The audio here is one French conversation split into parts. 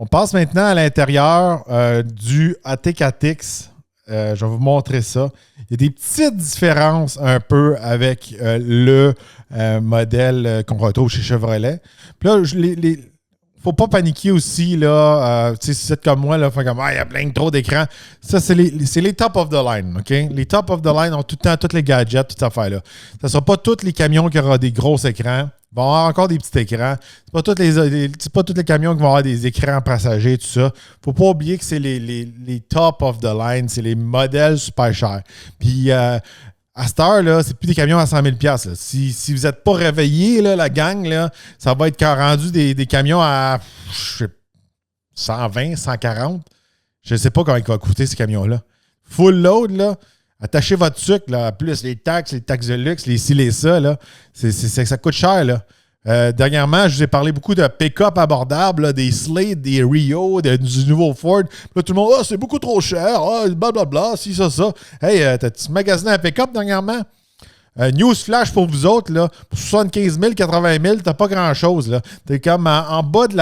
On passe maintenant à l'intérieur du AT4X. Je vais vous montrer ça. Il y a des petites différences un peu avec le modèle qu'on retrouve chez Chevrolet. Puis là, faut pas paniquer aussi, là. Si vous êtes comme moi, là, fait comme, il y a plein trop d'écrans. Ça, c'est les top of the line, OK? Les top of the line ont tout le temps tous les gadgets, toute cette affaire-là. Ce ne sera pas tous les camions qui auront des gros écrans. Ils vont avoir encore des petits écrans. C'est pas tous les camions qui vont avoir des écrans passagers, tout ça. Faut pas oublier que c'est les top of the line. C'est les modèles super chers. Puis, à cette heure, là, c'est plus des camions à 100 000 $. Là. Si vous n'êtes pas réveillés, là, la gang, là, ça va être rendu des camions à 120, 140. Je ne sais pas comment il va coûter ces camions-là. Full load, là. Attachez votre sucre, là, plus les taxes de luxe, les ci, les ça, là. Ça coûte cher, là. Dernièrement, je vous ai parlé beaucoup de pick-up abordables, là, des Slate, des Rio, du nouveau Ford. Là, tout le monde, c'est beaucoup trop cher, blablabla, si, ça. Hey, t'as-tu magasiné un pick-up dernièrement? Newsflash pour vous autres, là, pour 75 000, 80 000, t'as pas grand-chose, là. T'es comme en bas de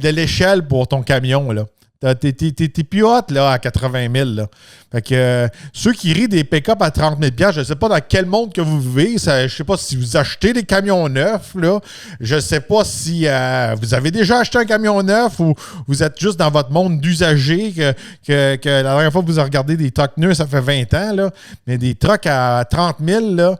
l'échelle pour ton camion, là. T'es plus hot là, à 80 000. Là. Fait que ceux qui rient des pick-up à 30 000 $, je ne sais pas dans quel monde que vous vivez. Je ne sais pas si vous achetez des camions neufs. Là. Je ne sais pas si vous avez déjà acheté un camion neuf ou vous êtes juste dans votre monde d'usagers que la dernière fois que vous avez regardé des trucks neufs, ça fait 20 ans. Là. Mais des trucks à 30 000, là,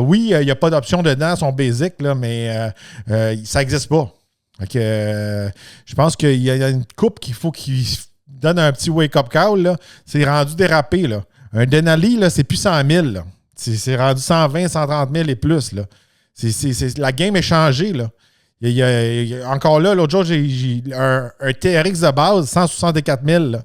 oui, il n'y a pas d'option dedans, ils sont basic, là, mais ça n'existe pas. Donc, je pense qu'il y a une coupe qu'il faut qu'il donne un petit wake-up call. Là. C'est rendu dérapé. Là. Un Denali, là, c'est plus 100 000. Là. C'est rendu 120, 130 000 et plus. Là. La game est changée. Là. Encore là, l'autre jour, j'ai un TRX de base, 164 000. Là.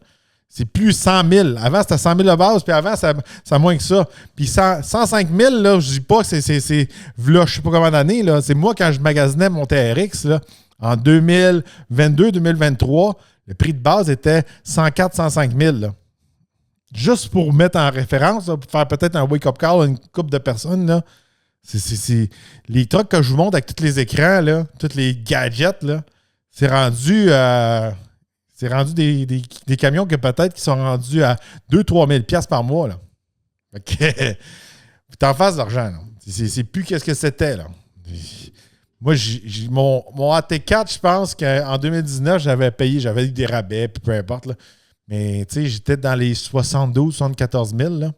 C'est plus 100 000. Avant, c'était 100 000 de base, puis avant, ça moins que ça. Puis 105 000, là, je dis pas que c'est là, je sais pas combien d'années. Là. C'est moi, quand je magasinais mon TRX, là, en 2022-2023, le prix de base était 104-105 000. Là. Juste pour mettre en référence, là, pour faire peut-être un wake-up call à une couple de personnes, là, c'est les trucs que je vous montre avec tous les écrans, là, tous les gadgets, là, c'est rendu des camions que peut-être qui sont rendus à 2-3 000 $ par mois. Là. Okay. Tu en fasses d'argent. Là. C'est plus qu'est-ce que c'était. Là. Moi, mon AT4, je pense qu'en 2019, j'avais eu des rabais, puis peu importe. Là. Mais tu sais, j'étais dans les 72, 74 000. Là.